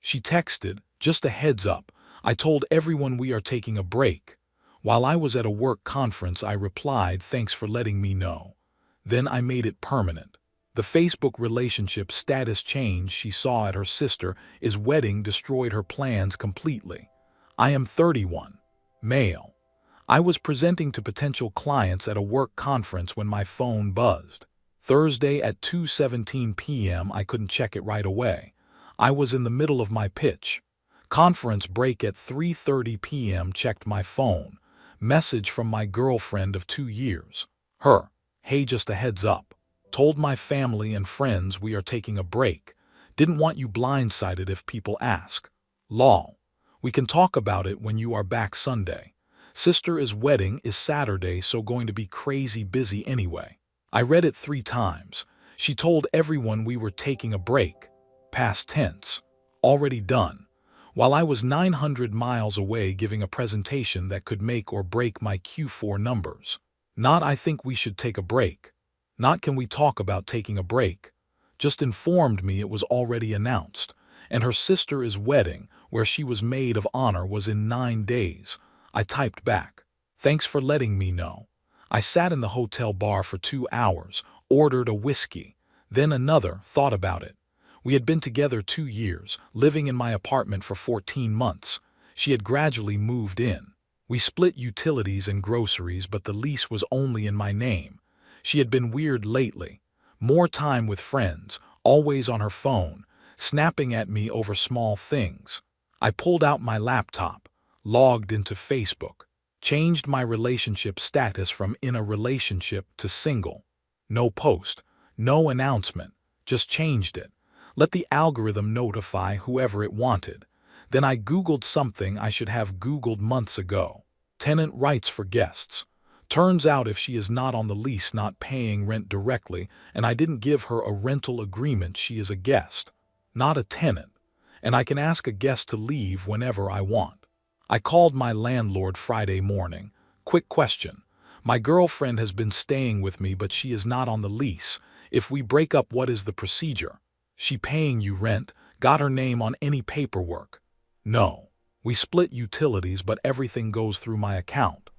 She texted, "Just a heads up, I told everyone we are taking a break." While I was at a work conference, I replied, "Thanks for letting me know." Then I made it permanent. The Facebook relationship status change she saw at her sister is wedding destroyed her plans completely. I am 31, male. I was presenting to potential clients at a work conference when my phone buzzed. Thursday at 2:17 p.m. I couldn't check it right away. I was in the middle of my pitch. Conference break at 3:30 p.m. Checked my phone. Message from my girlfriend of 2 years. Her, "Hey, just a heads up. Told my family and friends we are taking a break. Didn't want you blindsided if people ask. Lol. We can talk about it when you are back Sunday. Sister is wedding is Saturday, so going to be crazy busy anyway." I read it 3 times. She told everyone we were taking a break. Past tense. Already done. While I was 900 miles away giving a presentation that could make or break my Q4 numbers. Not "I think we should take a break." Not "Can we talk about taking a break?" Just informed me it was already announced. And her sister is wedding, where she was maid of honor, was in 9 days. I typed back, "Thanks for letting me know." I sat in the hotel bar for 2 hours, ordered a whiskey, then another, thought about it. We had been together 2 years, living in my apartment for 14 months. She had gradually moved in. We split utilities and groceries, but the lease was only in my name. She had been weird lately. More time with friends, always on her phone, snapping at me over small things. I pulled out my laptop, logged into Facebook, changed my relationship status from "in a relationship" to "single." No post, no announcement, just changed it. Let the algorithm notify whoever it wanted. Then I Googled something I should have Googled months ago. Tenant rights for guests. Turns out if she is not on the lease, not paying rent directly, and I didn't give her a rental agreement, she is a guest, not a tenant. And I can ask a guest to leave whenever I want. I called my landlord Friday morning. "Quick question. My girlfriend has been staying with me, but she is not on the lease. If we break up, what is the procedure? She paying you rent? Got her name on any paperwork?" "No. We split utilities, but everything goes through my account."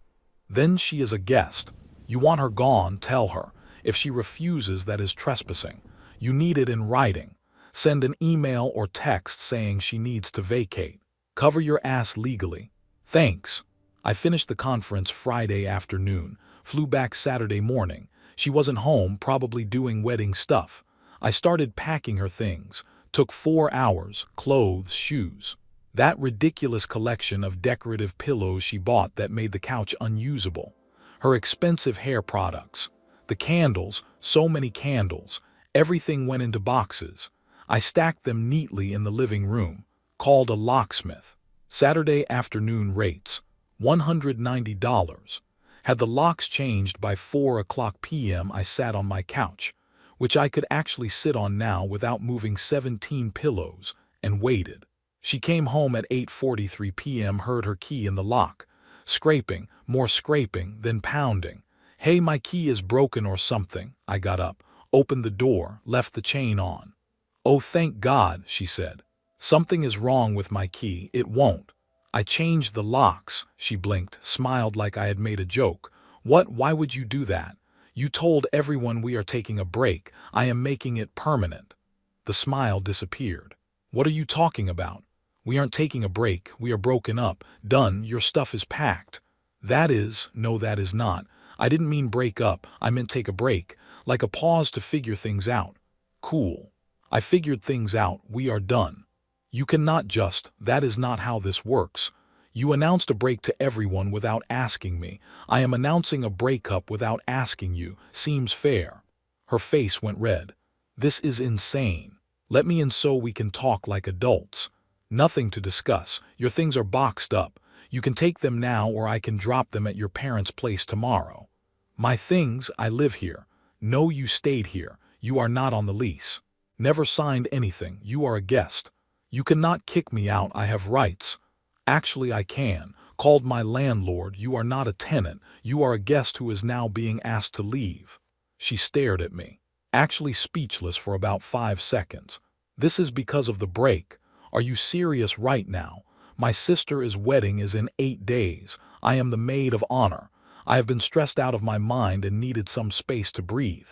"Then she is a guest. You want her gone, tell her. If she refuses, that is trespassing. You need it in writing. Send an email or text saying she needs to vacate. Cover your ass legally. Thanks." I finished the conference Friday afternoon, flew back Saturday morning. She wasn't home, probably doing wedding stuff. I started packing her things. Took 4 hours, clothes, shoes. That ridiculous collection of decorative pillows she bought that made the couch unusable. Her expensive hair products. The candles, so many candles. Everything went into boxes. I stacked them neatly in the living room. Called a locksmith. Saturday afternoon rates, $190. Had the locks changed by 4 p.m. I sat on my couch, which I could actually sit on now without moving 17 pillows, and waited. She came home at 8:43 p.m., heard her key in the lock. Scraping, more scraping, then pounding. "Hey, my key is broken or something." I got up, opened the door, left the chain on. "Oh, thank God," she said. "Something is wrong with my key, it won't." "I changed the locks." She blinked, smiled like I had made a joke. "What? Why would you do that? You told everyone we are taking a break. I am making it permanent." The smile disappeared. "What are you talking about? We aren't taking a break. We are broken up. Done. Your stuff is packed." No, that is not. I didn't mean break up. I meant take a break, like a pause to figure things out." "Cool. I figured things out. We are done." "You cannot just. That is not how this works. You announced a break to everyone without asking me. I am announcing a breakup without asking you. Seems fair." Her face went red. "This is insane. Let me in so we can talk like adults." "Nothing to discuss. Your things are boxed up. You can take them now, or I can drop them at your parents' place tomorrow." "My things? I live here." "No, you stayed here. You are not on the lease. Never signed anything. You are a guest. You cannot kick me out. I have rights." "Actually, I can. Called my landlord. You are not a tenant. You are a guest who is now being asked to leave." She stared at me, actually speechless for about 5 seconds. "This is because of the break. Are you serious right now? My sister's wedding is in 8 days. I am the maid of honor. I have been stressed out of my mind and needed some space to breathe.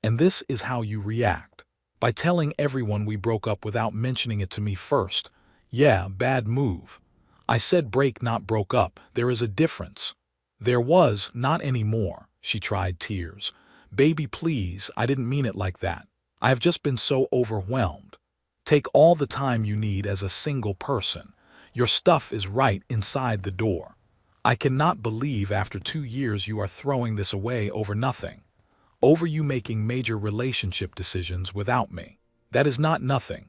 And this is how you react. By telling everyone we broke up without mentioning it to me first. Yeah, bad move. I said break, not broke up. There is a difference. There was, not anymore. She tried tears. Baby, please, I didn't mean it like that. I have just been so overwhelmed. Take all the time you need as a single person. Your stuff is right inside the door. I cannot believe after 2 years you are throwing this away over nothing. Over you making major relationship decisions without me. That is not nothing.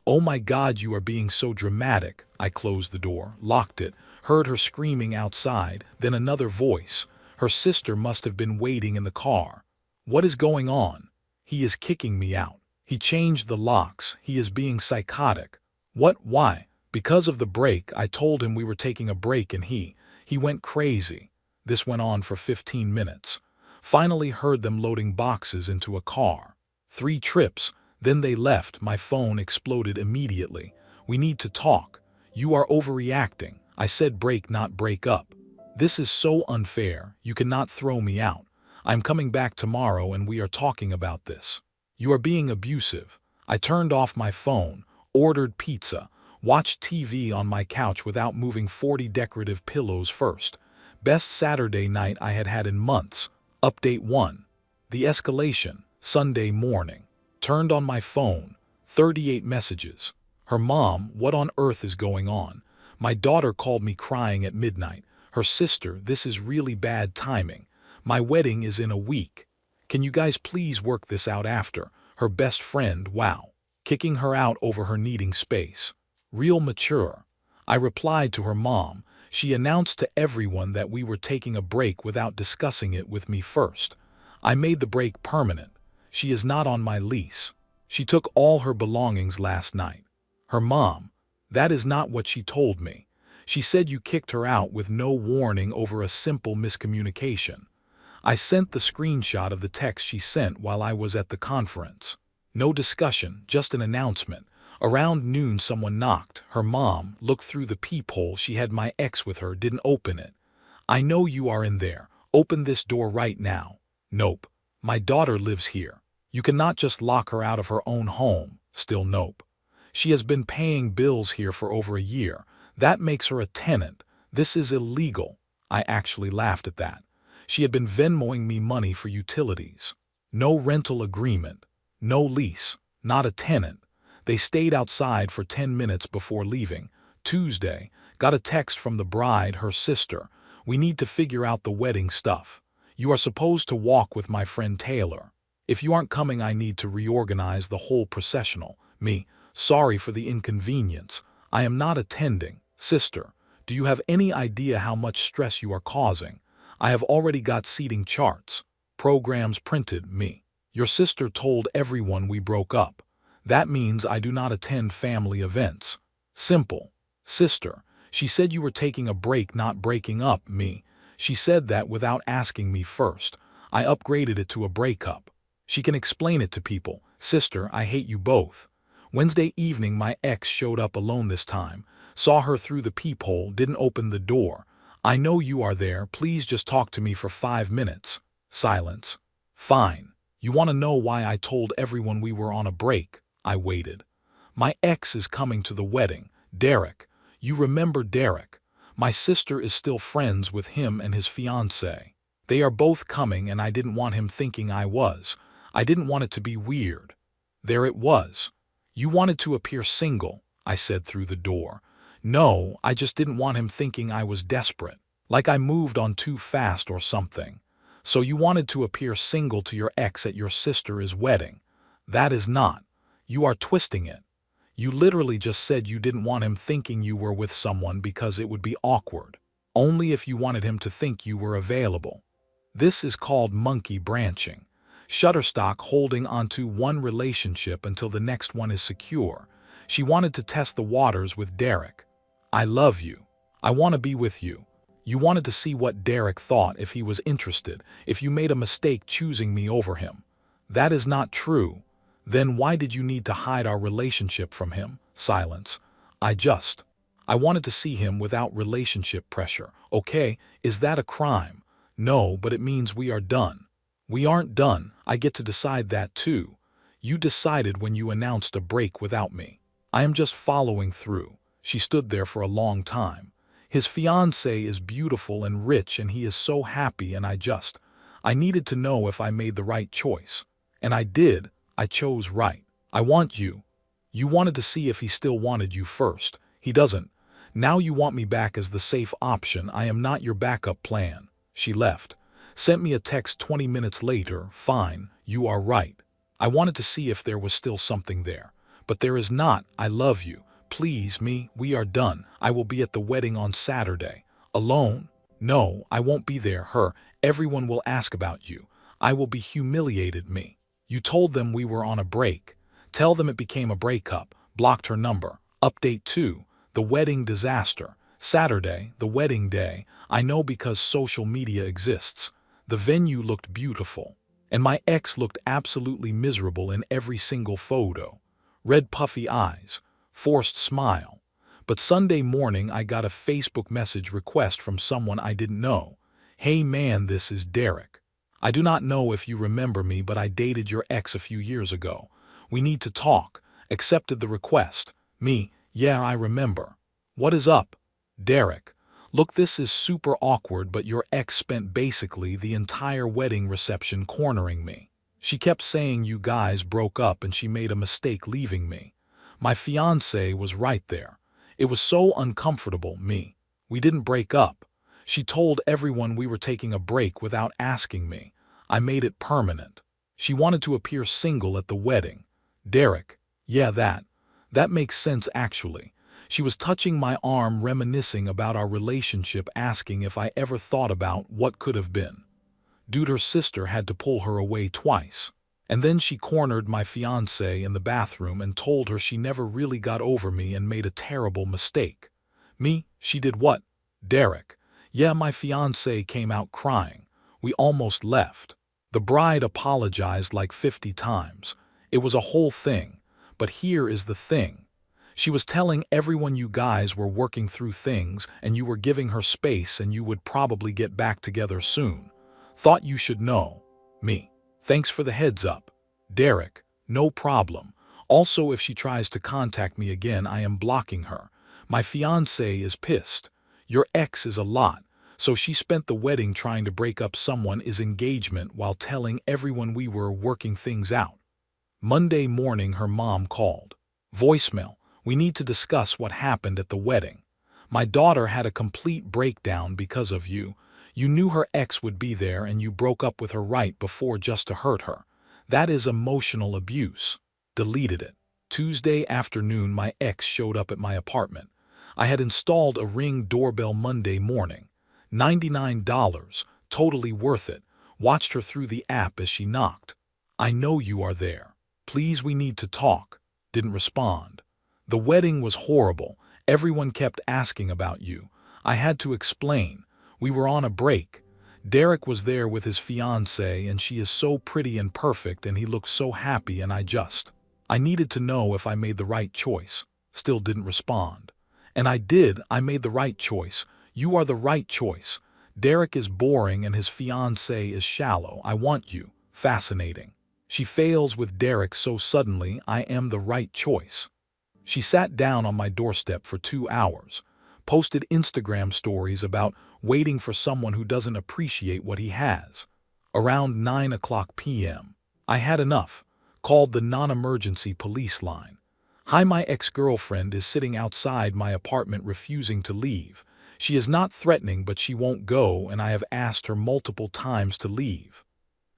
Oh my God, you are being so dramatic. I closed the door, locked it, heard her screaming outside, then another voice. Her sister must have been waiting in the car. What is going on? He is kicking me out. He changed the locks. He is being psychotic. What? Why? Because of the break. I told him we were taking a break and he went crazy. This went on for 15 minutes. Finally heard them loading boxes into a car. 3 trips. Then they left. My phone exploded immediately. We need to talk. You are overreacting. I said break, not break up. This is so unfair. You cannot throw me out. I'm coming back tomorrow and we are talking about this. You are being abusive. I turned off my phone, ordered pizza, watched TV on my couch without moving 40 decorative pillows first. Best Saturday night I had had in months. Update 1. The escalation. Sunday morning. Turned on my phone. 38 messages. Her mom, what on earth is going on? My daughter called me crying at midnight. Her sister, this is really bad timing. My wedding is in a week. Can you guys please work this out after? Her best friend, wow. Kicking her out over her needing space. Real mature. I replied to her mom. She announced to everyone that we were taking a break without discussing it with me first. I made the break permanent. She is not on my lease. She took all her belongings last night. Her mom. That is not what she told me. She said you kicked her out with no warning over a simple miscommunication. I sent the screenshot of the text she sent while I was at the conference. No discussion, just an announcement. Around noon someone knocked. Her mom looked through the peephole. She had my ex with her, didn't open it. I know you are in there. Open this door right now. Nope. My daughter lives here. You cannot just lock her out of her own home. Still nope. She has been paying bills here for over a year. That makes her a tenant. This is illegal. I actually laughed at that. She had been Venmoing me money for utilities. No rental agreement. No lease. Not a tenant. They stayed outside for 10 minutes before leaving. Tuesday, got a text from the bride, her sister. We need to figure out the wedding stuff. You are supposed to walk with my friend Taylor. If you aren't coming, I need to reorganize the whole processional. Me, sorry for the inconvenience. I am not attending. Sister, do you have any idea how much stress you are causing? I have already got seating charts. Programs printed. Me. Your sister told everyone we broke up. That means I do not attend family events. Simple. Sister, she said you were taking a break, not breaking up. Me. She said that without asking me first. I upgraded it to a breakup. She can explain it to people. Sister, I hate you both. Wednesday evening my ex showed up alone this time. Saw her through the peephole, didn't open the door. I know you are there, please just talk to me for 5 minutes. Silence. Fine. You want to know why I told everyone we were on a break? I waited. My ex is coming to the wedding. Derek. You remember Derek? My sister is still friends with him and his fiancée. They are both coming and I didn't want him thinking I was. I didn't want it to be weird. There it was. You wanted to appear single, I said through the door. No, I just didn't want him thinking I was desperate, like I moved on too fast or something. So you wanted to appear single to your ex at your sister's wedding. That is not. You are twisting it. You literally just said you didn't want him thinking you were with someone because it would be awkward. Only if you wanted him to think you were available. This is called monkey branching. Shutterstock holding onto one relationship until the next one is secure. She wanted to test the waters with Derek. I love you. I want to be with you. You wanted to see what Derek thought, if he was interested, if you made a mistake choosing me over him. That is not true. Then why did you need to hide our relationship from him? Silence. I wanted to see him without relationship pressure. Okay, is that a crime? No, but it means we are done. We aren't done. I get to decide that too. You decided when you announced a break without me. I am just following through. She stood there for a long time. His fiancée is beautiful and rich and he is so happy and I needed to know if I made the right choice. And I did. I chose right. I want you. You wanted to see if he still wanted you first. He doesn't. Now you want me back as the safe option. I am not your backup plan. She left. Sent me a text 20 minutes later. Fine, you are right. I wanted to see if there was still something there. But there is not. I love you. Please me, we are done. I will be at the wedding on Saturday. Alone? No, I won't be there. Her. Everyone will ask about you. I will be humiliated. Me. You told them we were on a break. Tell them it became a breakup. Blocked her number. Update 2. The wedding disaster. Saturday, the wedding day. I know because social media exists. The venue looked beautiful. And my ex looked absolutely miserable in every single photo. Red puffy eyes. Forced smile. But Sunday morning I got a Facebook message request from someone I didn't know. Hey man, this is Derek. I do not know if you remember me, but I dated your ex a few years ago. We need to talk. Accepted the request. Me, yeah, I remember. What is up? Derek. Look, this is super awkward, but your ex spent basically the entire wedding reception cornering me. She kept saying you guys broke up and she made a mistake leaving me. My fiancé was right there. It was so uncomfortable. Me. We didn't break up. She told everyone we were taking a break without asking me. I made it permanent. She wanted to appear single at the wedding. Derek. Yeah, that makes sense actually. She was touching my arm, reminiscing about our relationship, asking if I ever thought about what could have been. Dude, her sister had to pull her away twice. And then she cornered my fiancé in the bathroom and told her she never really got over me and made a terrible mistake. Me? She did what? Derek. Yeah, my fiancé came out crying. We almost left. The bride apologized like 50 times. It was a whole thing. But here is the thing. She was telling everyone you guys were working through things and you were giving her space and you would probably get back together soon. Thought you should know. Me. Thanks for the heads up. Derek. No problem. Also, if she tries to contact me again, I am blocking her. My fiancé is pissed. Your ex is a lot. So she spent the wedding trying to break up someone's engagement while telling everyone we were working things out. Monday morning, her mom called. Voicemail. We need to discuss what happened at the wedding. My daughter had a complete breakdown because of you. You knew her ex would be there and you broke up with her right before just to hurt her. That is emotional abuse. Deleted it. Tuesday afternoon, my ex showed up at my apartment. I had installed a Ring doorbell Monday morning. $99. Totally worth it. Watched her through the app as she knocked. I know you are there. Please, we need to talk. Didn't respond. The wedding was horrible. Everyone kept asking about you. I had to explain. We were on a break. Derek was there with his fiancée and she is so pretty and perfect and he looks so happy and I needed to know if I made the right choice. Still didn't respond. And I did. I made the right choice. You are the right choice. Derek is boring and his fiancée is shallow. I want you. Fascinating. She fails with Derek so suddenly. I am the right choice. She sat down on my doorstep for 2 hours. Posted Instagram stories about waiting for someone who doesn't appreciate what he has. Around 9 o'clock p.m. I had enough. Called the non-emergency police line. Hi, my ex-girlfriend is sitting outside my apartment refusing to leave. She is not threatening, but she won't go and I have asked her multiple times to leave.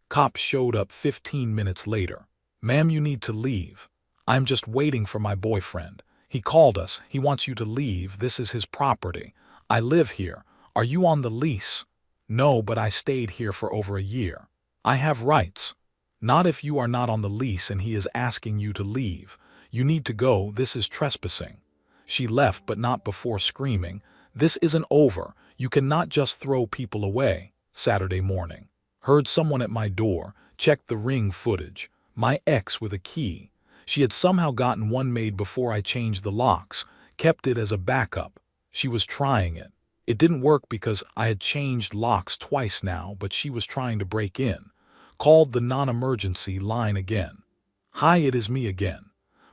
Cops showed up 15 minutes later. Ma'am, you need to leave. I'm just waiting for my boyfriend. He called us. He wants you to leave. This is his property. I live here. Are you on the lease? No, but I stayed here for over a year. I have rights. Not if you are not on the lease and he is asking you to leave. You need to go. This is trespassing. She left, but not before screaming, this isn't over. You cannot just throw people away. Saturday morning. Heard someone at my door. Checked the Ring footage. My ex with a key. She had somehow gotten one made before I changed the locks. Kept it as a backup. She was trying it. It didn't work because I had changed locks twice now, but she was trying to break in. Called the non-emergency line again. Hi, it is me again.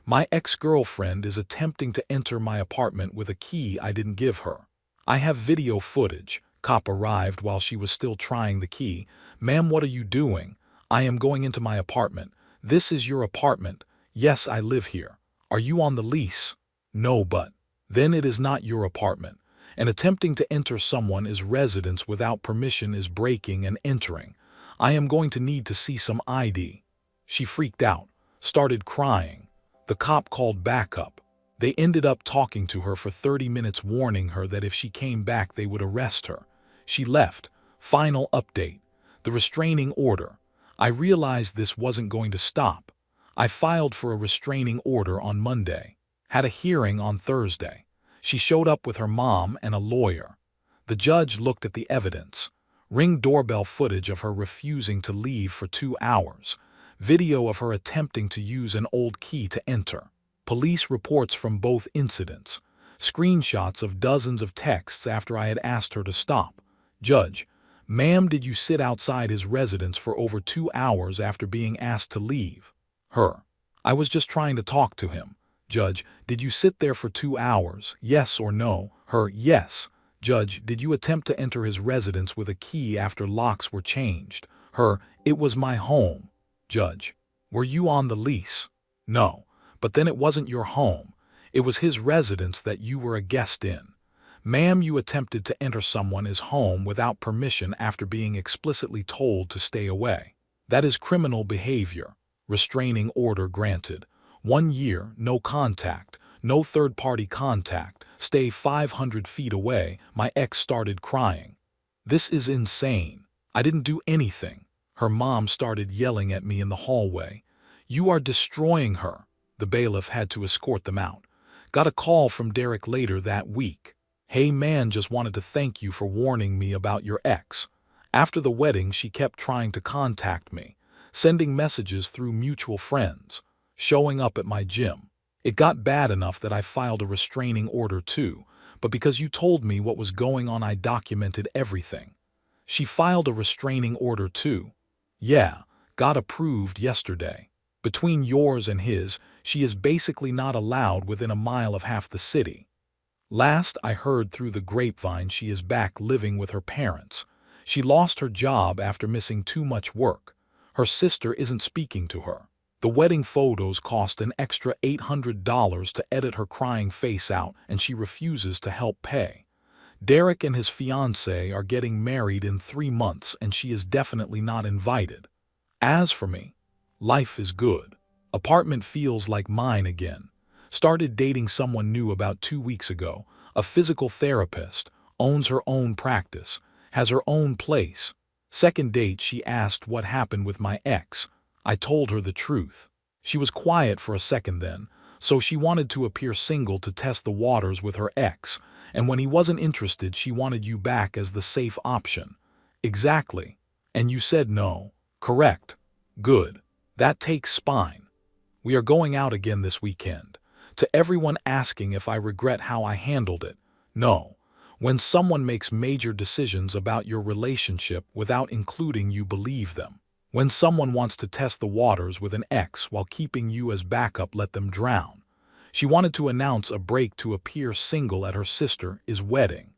My ex-girlfriend is attempting to enter my apartment with a key I didn't give her. I have video footage. Cop arrived while she was still trying the key. Ma'am, what are you doing? I am going into my apartment. This is your apartment. Yes, I live here. Are you on the lease? No, but. Then it is not your apartment. And attempting to enter someone's residence without permission is breaking and entering. I am going to need to see some ID. She freaked out, started crying. The cop called backup. They ended up talking to her for 30 minutes, warning her that if she came back they would arrest her. She left. Final update. The restraining order. I realized this wasn't going to stop. I filed for a restraining order on Monday. Had a hearing on Thursday. She showed up with her mom and a lawyer. The judge looked at the evidence. Ring doorbell footage of her refusing to leave for 2 hours. Video of her attempting to use an old key to enter. Police reports from both incidents. Screenshots of dozens of texts after I had asked her to stop. Judge, ma'am, did you sit outside his residence for over 2 hours after being asked to leave? Her, I was just trying to talk to him. Judge, did you sit there for 2 hours? Yes or no? Her, yes. Judge, did you attempt to enter his residence with a key after locks were changed? Her, it was my home. Judge, were you on the lease? No, but then it wasn't your home. It was his residence that you were a guest in. Ma'am, you attempted to enter someone's home without permission after being explicitly told to stay away. That is criminal behavior. Restraining order granted. 1 year, no contact, no third-party contact, stay 500 feet away. My ex started crying. This is insane. I didn't do anything. Her mom started yelling at me in the hallway. You are destroying her. The bailiff had to escort them out. Got a call from Derek later that week. Hey man, just wanted to thank you for warning me about your ex. After the wedding, she kept trying to contact me, sending messages through mutual friends, showing up at my gym. It got bad enough that I filed a restraining order too, but because you told me what was going on, I documented everything. She filed a restraining order too. Yeah, got approved yesterday. Between yours and his, she is basically not allowed within a mile of half the city. Last I heard through the grapevine, she is back living with her parents. She lost her job after missing too much work. Her sister isn't speaking to her. The wedding photos cost an extra $800 to edit her crying face out, and she refuses to help pay. Derek and his fiancée are getting married in 3 months, and she is definitely not invited. As for me, life is good. Apartment feels like mine again. Started dating someone new about 2 weeks ago. A physical therapist, owns her own practice, has her own place. Second date, she asked what happened with my ex. I told her the truth. She was quiet for a second then, so she wanted to appear single to test the waters with her ex, and when he wasn't interested, she wanted you back as the safe option. Exactly. And you said no. Correct. Good. That takes spine. We are going out again this weekend. To everyone asking if I regret how I handled it, no. When someone makes major decisions about your relationship without including you, believe them. When someone wants to test the waters with an ex while keeping you as backup, let them drown. She wanted to announce a break to appear single at her sister's wedding.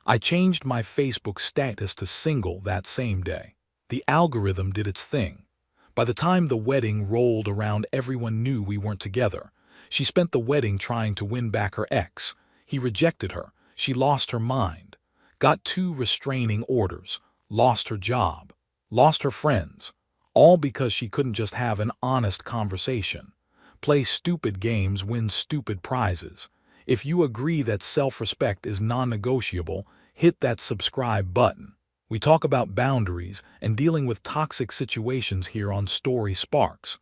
I changed my Facebook status to single that same day. The algorithm did its thing. By the time the wedding rolled around, everyone knew we weren't together. She spent the wedding trying to win back her ex. He rejected her. She lost her mind. Got 2 restraining orders. Lost her job. Lost her friends. All because she couldn't just have an honest conversation. Play stupid games, win stupid prizes. If you agree that self-respect is non-negotiable, hit that subscribe button. We talk about boundaries and dealing with toxic situations here on Story Sparks.